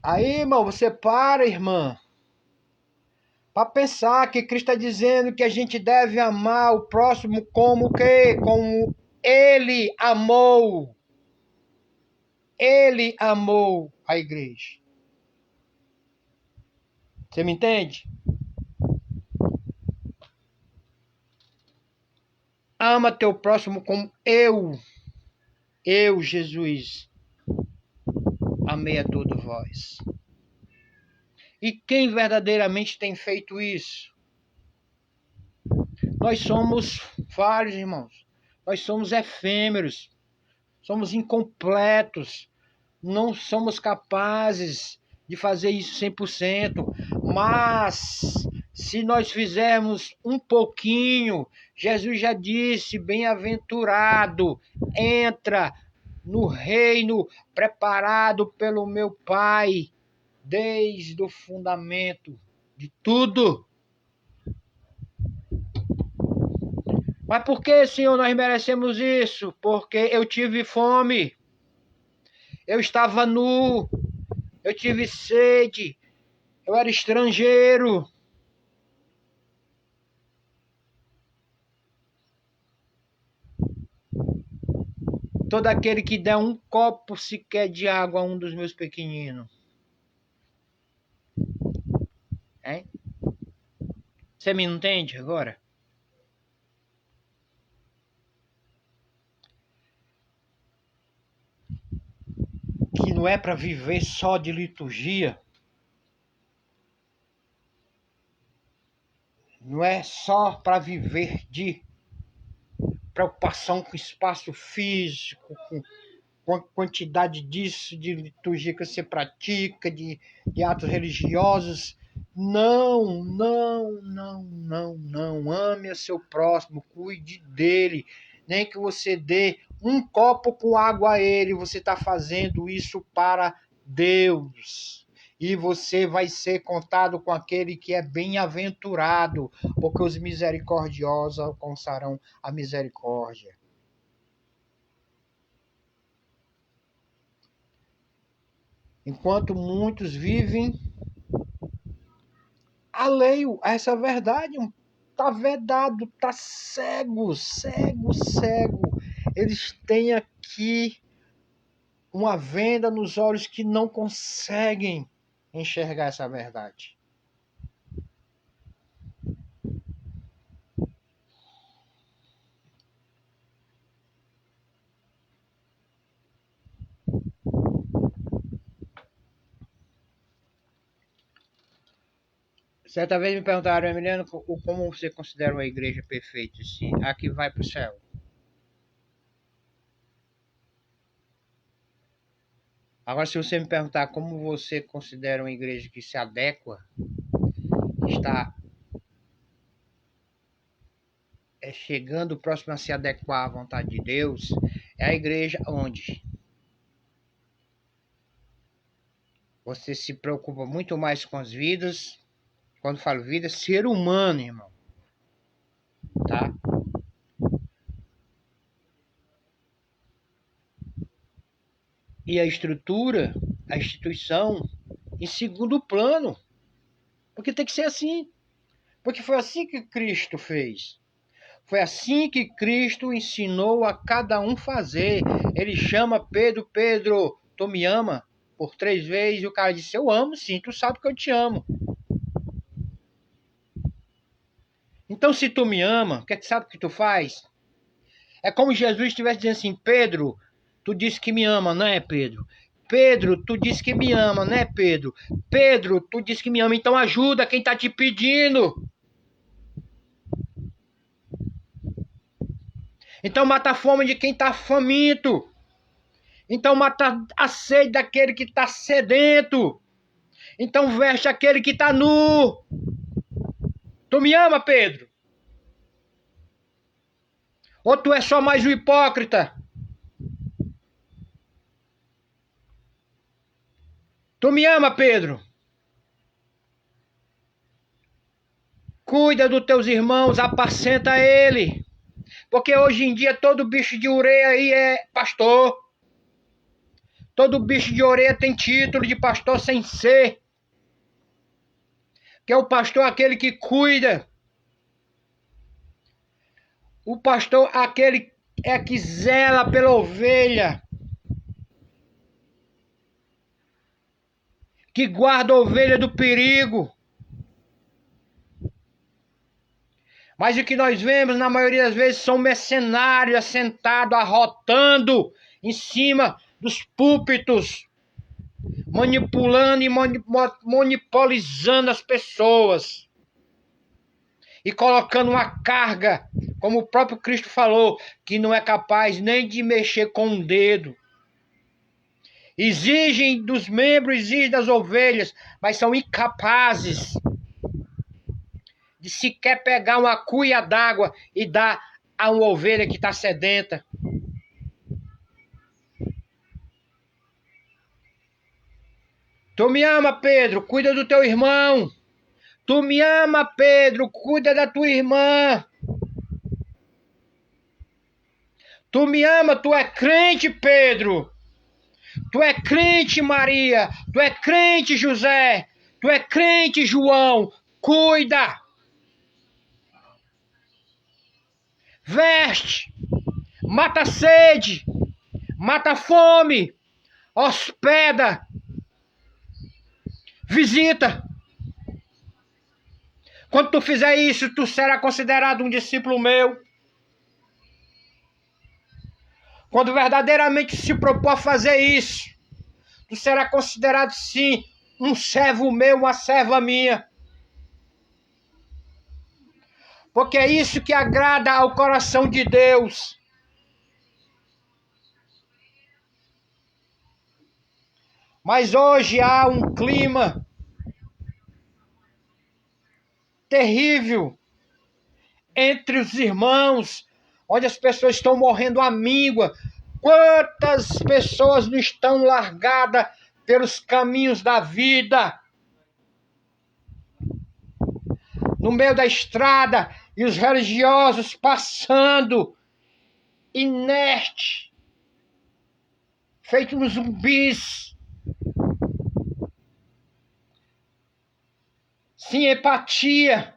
Aí, irmão, você para, irmã, para pensar que Cristo está dizendo que a gente deve amar o próximo como o quê? Como Ele amou. Ele amou a igreja. Você me entende? Ama teu próximo como eu, Jesus, amei a todos vós. E quem verdadeiramente tem feito isso? Nós somos vários, irmãos. Nós somos efêmeros. Somos incompletos. Não somos capazes de fazer isso 100%. Mas, se nós fizermos um pouquinho, Jesus já disse, bem-aventurado, entra no reino preparado pelo meu Pai, desde o fundamento de tudo. Mas por que, Senhor, nós merecemos isso? Porque eu tive fome, eu estava nu, eu tive sede, eu era estrangeiro. todo aquele que der um copo sequer de água a um dos meus pequeninos. Hein? Você me entende agora? Que não é para viver só de liturgia. Não é só para viver de preocupação com espaço físico, com a quantidade disso, de liturgia que você pratica, de atos religiosos. Não, não, não, não, não. Ame o seu próximo, cuide dele. Nem que você dê um copo com água a ele, você está fazendo isso para Deus. E você vai ser contado com aquele que é bem-aventurado, porque os misericordiosos alcançarão a misericórdia. Enquanto muitos vivem alheio a essa verdade, está vedado, está cego, cego, cego. Eles têm aqui uma venda nos olhos que não conseguem enxergar essa verdade. Certa vez me perguntaram, Emiliano, como você considera uma igreja perfeita? Se a que vai para o céu. Agora, se você me perguntar como você considera uma igreja que se adequa, está chegando próximo a se adequar à vontade de Deus, é a igreja onde você se preocupa muito mais com as vidas. Quando falo vida, ser humano, irmão. Tá? E a estrutura, a instituição, em segundo plano. Porque tem que ser assim. Porque foi assim que Cristo fez. Foi assim que Cristo ensinou a cada um fazer. Ele chama Pedro, Pedro, tu me ama? Por 3 vezes. E o cara disse, eu amo sim, tu sabe que eu te amo. Então se tu me ama, o que é que sabe que tu faz? É como Jesus estivesse dizendo assim, Pedro, tu disse que me ama, não é, Pedro? Pedro, tu disse que me ama, né, Pedro? Pedro, tu disse que me ama, então ajuda quem tá te pedindo. Então mata a fome de quem tá faminto. Então mata a sede daquele que tá sedento. Então veste aquele que tá nu. Tu me ama, Pedro? Ou tu é só mais um hipócrita? Tu me ama, Pedro? Cuida dos teus irmãos, apacenta ele. Porque hoje em dia todo bicho de orelha aí é pastor. Todo bicho de orelha tem título de pastor sem ser. Que é o pastor aquele que cuida. O pastor aquele é que zela pela ovelha. Que guarda a ovelha do perigo. Mas o que nós vemos, na maioria das vezes, são mercenários assentados, arrotando em cima dos púlpitos, manipulando e monopolizando as pessoas. E colocando uma carga, como o próprio Cristo falou, que não é capaz nem de mexer com um dedo. Exigem dos membros, exigem das ovelhas, mas são incapazes de sequer pegar uma cuia d'água e dar a uma ovelha que está sedenta. Tu me ama, Pedro, cuida do teu irmão. Tu me ama, Pedro, cuida da tua irmã. Tu me ama, tu é crente, Pedro. Tu é crente, Maria. Tu é crente, José. Tu é crente, João. Cuida. Veste. Mata a sede. mata a fome, hospeda, visita. Quando tu fizer isso, tu será considerado um discípulo meu. Quando verdadeiramente se propor a fazer isso, tu será considerado sim um servo meu, uma serva minha. Porque é isso que agrada ao coração de Deus. Mas hoje há um clima terrível entre os irmãos, onde as pessoas estão morrendo à míngua. Quantas pessoas não estão largadas pelos caminhos da vida, no meio da estrada, e os religiosos passando, inerte, feito uns zumbis, sem empatia,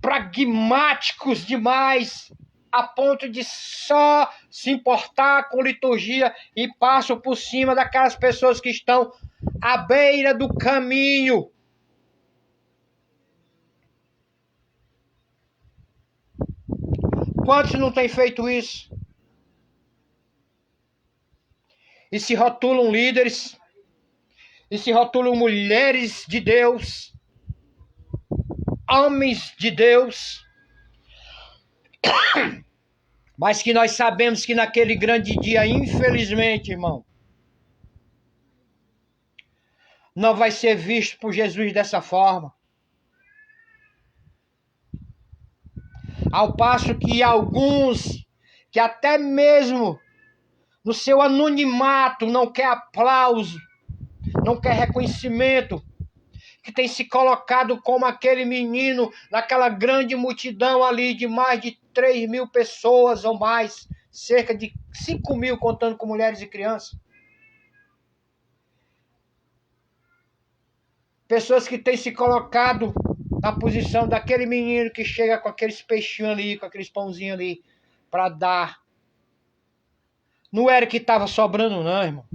pragmáticos demais, a ponto de só se importar com liturgia e passam por cima daquelas pessoas que estão à beira do caminho. Quantos não têm feito isso? E se rotulam líderes, e se rotulam mulheres de Deus, homens de Deus, mas que nós sabemos que naquele grande dia, infelizmente, irmão, não vai ser visto por Jesus dessa forma. Ao passo que alguns, que até mesmo no seu anonimato não quer aplauso, não quer reconhecimento, que tem se colocado como aquele menino naquela grande multidão ali de mais de 3.000 pessoas ou mais, cerca de 5.000 contando com mulheres e crianças. Pessoas que têm se colocado na posição daquele menino que chega com aqueles peixinhos ali, com aqueles pãozinhos ali, para dar. Não era que estava sobrando não, irmão.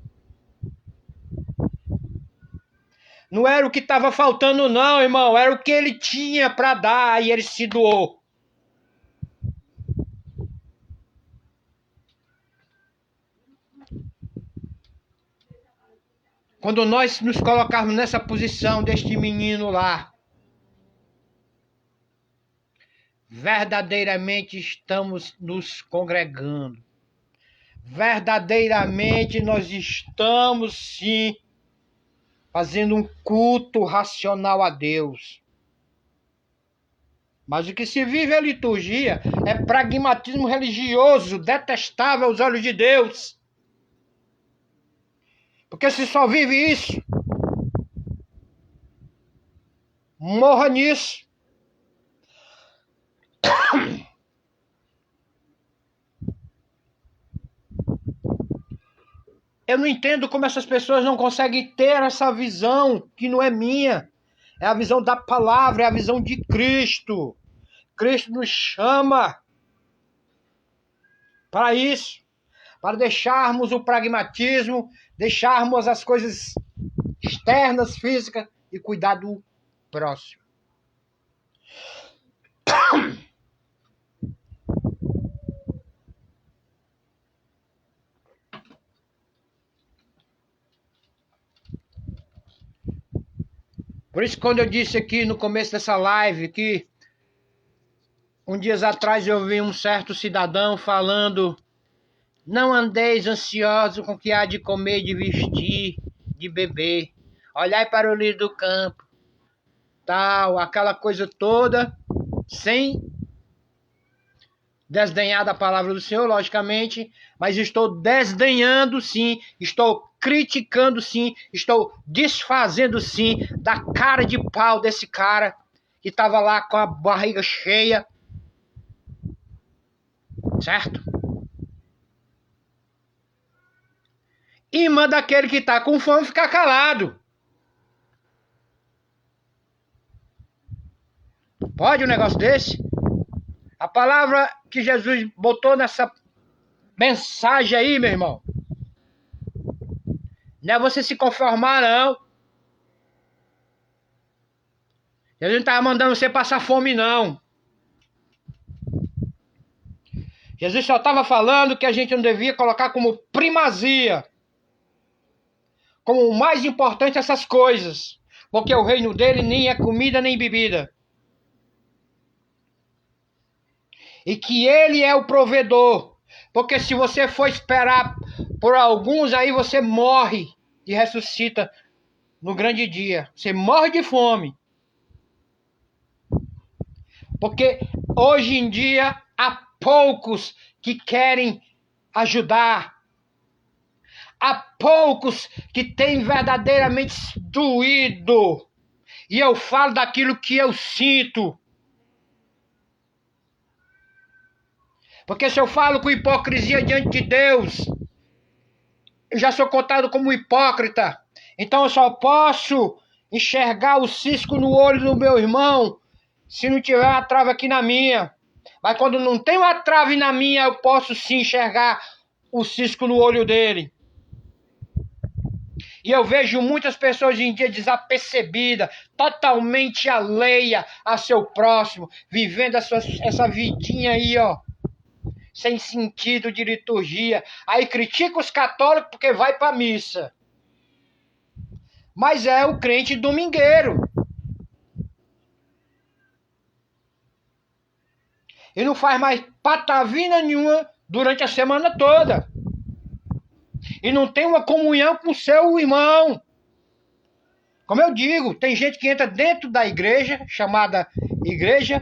Não era o que estava faltando não, irmão. Era o que ele tinha para dar e ele se doou. Quando nós nos colocarmos nessa posição deste menino lá, verdadeiramente estamos nos congregando. Verdadeiramente nós estamos sim fazendo um culto racional a Deus. Mas o que se vive a liturgia é pragmatismo religioso, detestável aos olhos de Deus. Porque se só vive isso, morra nisso. Eu não entendo como essas pessoas não conseguem ter essa visão que não é minha. É a visão da palavra, é a visão de Cristo. Cristo nos chama para isso, para deixarmos o pragmatismo, deixarmos as coisas externas, físicas e cuidar do próximo. Por isso, quando eu disse aqui no começo dessa live que dias atrás eu vi um certo cidadão falando: não andeis ansiosos com o que há de comer, de vestir, de beber. Olhai para o lírio do campo, tal, aquela coisa toda, sem desdenhar da palavra do Senhor, logicamente, mas estou desdenhando sim, estou criticando sim, estou desfazendo sim da cara de pau desse cara que estava lá com a barriga cheia, certo? E manda aquele que está com fome ficar calado. Pode um negócio desse? A palavra que Jesus botou nessa mensagem aí, meu irmão, não é você se conformar, não. Jesus não estava mandando você passar fome, não. Jesus só estava falando que a gente não devia colocar como primazia, como o mais importante essas coisas, porque o reino dele nem é comida nem bebida. E que ele é o provedor, porque se você for esperar por alguns, aí você morre e ressuscita no grande dia. Você morre de fome. Porque hoje em dia há poucos que querem ajudar. Há poucos que têm verdadeiramente doído. E eu falo daquilo que eu sinto. Porque se eu falo com hipocrisia diante de Deus, eu já sou contado como hipócrita. Então eu só posso enxergar o cisco no olho do meu irmão se não tiver uma trave aqui na minha. Mas quando não tem uma trave na minha, eu posso sim enxergar o cisco no olho dele. E eu vejo muitas pessoas hoje em dia desapercebidas, totalmente alheia a seu próximo, vivendo essa vidinha aí, ó, sem sentido de liturgia. Aí critica os católicos porque vai para missa. Mas é o crente domingueiro. E não faz mais patavina nenhuma durante a semana toda. E não tem uma comunhão com o seu irmão. Como eu digo, tem gente que entra dentro da igreja, chamada igreja,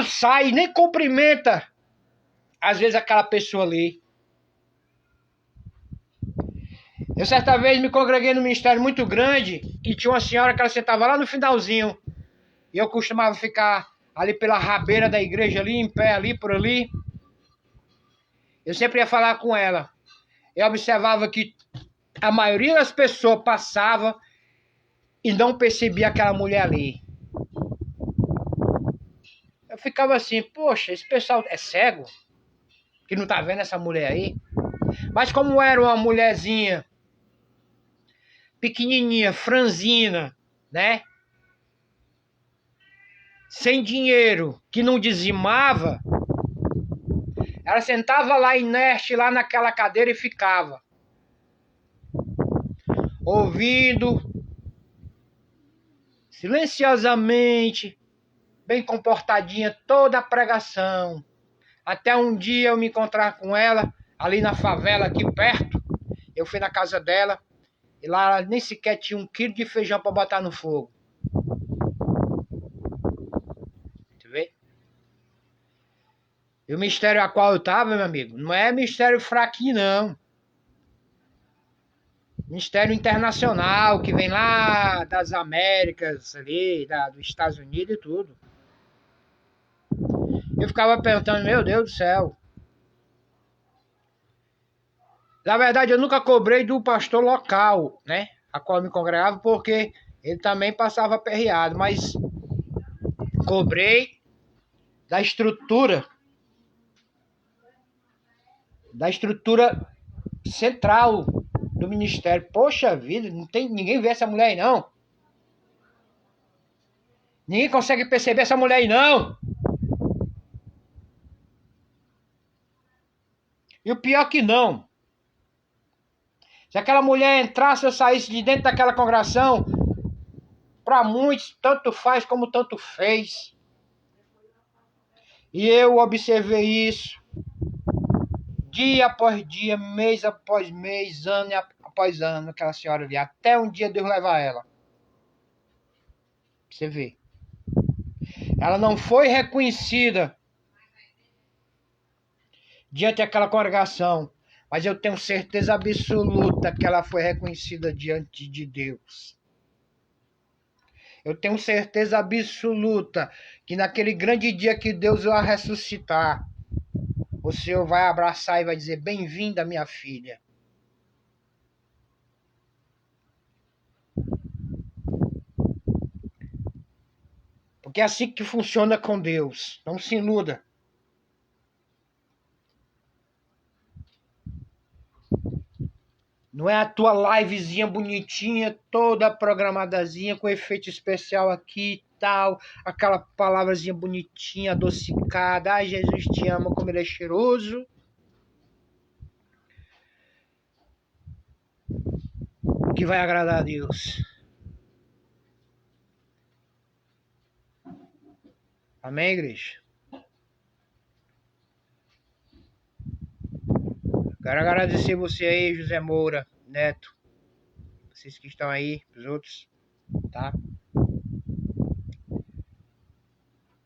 sai e nem cumprimenta, às vezes, aquela pessoa ali. Eu certa vez me congreguei num ministério muito grande e tinha uma senhora que ela sentava lá no finalzinho. E eu costumava ficar ali pela rabeira da igreja, ali em pé, ali por ali. Eu sempre ia falar com ela. Eu observava que a maioria das pessoas passava e não percebia aquela mulher ali. Eu ficava assim, poxa, esse pessoal é cego? Que não tá vendo essa mulher aí? Mas como era uma mulherzinha pequenininha, franzina, né? Sem dinheiro, que não dizimava, ela sentava lá inerte, lá naquela cadeira e ficava. Ouvindo, silenciosamente, bem comportadinha, toda a pregação. Até um dia eu me encontrar com ela, ali na favela, aqui perto. Eu fui na casa dela, e lá ela nem sequer tinha 1 quilo de feijão para botar no fogo. Você vê? E o mistério a qual eu estava, meu amigo, não é mistério fraquinho, não. Mistério internacional, que vem lá das Américas, ali, dos Estados Unidos e tudo. Eu ficava perguntando, meu Deus do céu. Na verdade, eu nunca cobrei do pastor local, né? A qual eu me congregava, porque ele também passava aperreado, mas cobrei da estrutura central do ministério. Poxa vida, não tem ninguém vê essa mulher aí não. Ninguém consegue perceber essa mulher aí não. E o pior que não. Se aquela mulher entrasse ou saísse de dentro daquela congregação, para muitos, tanto faz como tanto fez. E eu observei isso dia após dia, mês após mês, ano após ano, aquela senhora ali, até um dia Deus levar ela. Você vê. Ela não foi reconhecida diante daquela congregação, mas eu tenho certeza absoluta que ela foi reconhecida diante de Deus. Eu tenho certeza absoluta que naquele grande dia que Deus vai ressuscitar, o Senhor vai abraçar e vai dizer, bem-vinda, minha filha. Porque é assim que funciona com Deus. Não se iluda. Não é a tua livezinha bonitinha, toda programadazinha, com efeito especial aqui e tal. Aquela palavrazinha bonitinha, adocicada. Ai, Jesus te ama, como ele é cheiroso. Que vai agradar a Deus. Amém, igreja? Quero agradecer você aí, José Moura, Neto. Vocês que estão aí, os outros, tá?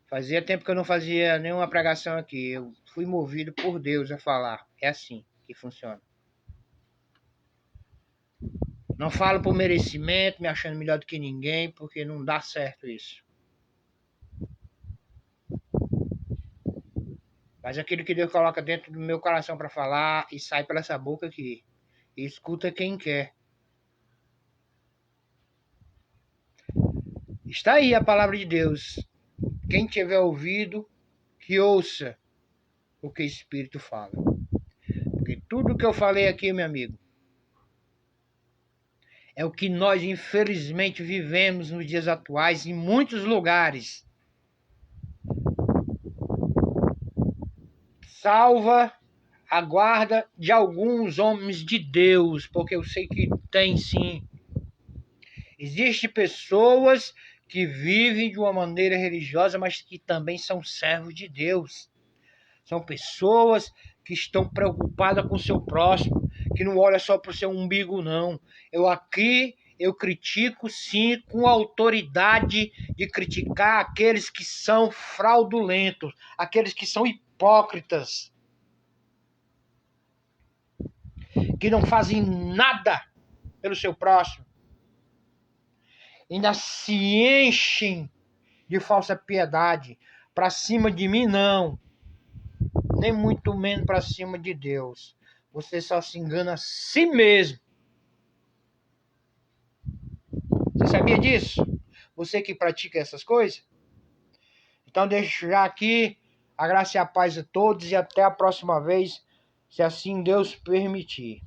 Fazia tempo que eu não fazia nenhuma pregação aqui. Eu fui movido por Deus a falar. É assim que funciona. Não falo por merecimento, me achando melhor do que ninguém, porque não dá certo isso. Mas aquilo que Deus coloca dentro do meu coração para falar e sai pela essa boca aqui. E escuta quem quer. Está aí a palavra de Deus. Quem tiver ouvido, que ouça o que o Espírito fala. Porque tudo que eu falei aqui, meu amigo, é o que nós infelizmente vivemos nos dias atuais em muitos lugares. Salva a guarda de alguns homens de Deus, porque eu sei que tem sim. Existem pessoas que vivem de uma maneira religiosa, mas que também são servos de Deus. São pessoas que estão preocupadas com o seu próximo, que não olha só para o seu umbigo, não. Eu critico sim com autoridade de criticar aqueles que são fraudulentos, aqueles que são hipócritas, que não fazem nada pelo seu próximo, ainda se enchem de falsa piedade. Para cima de mim, não. Nem muito menos para cima de Deus. Você só se engana a si mesmo. Você sabia disso? Você que pratica essas coisas? Então deixo já aqui a graça e a paz a todos e até a próxima vez, se assim Deus permitir.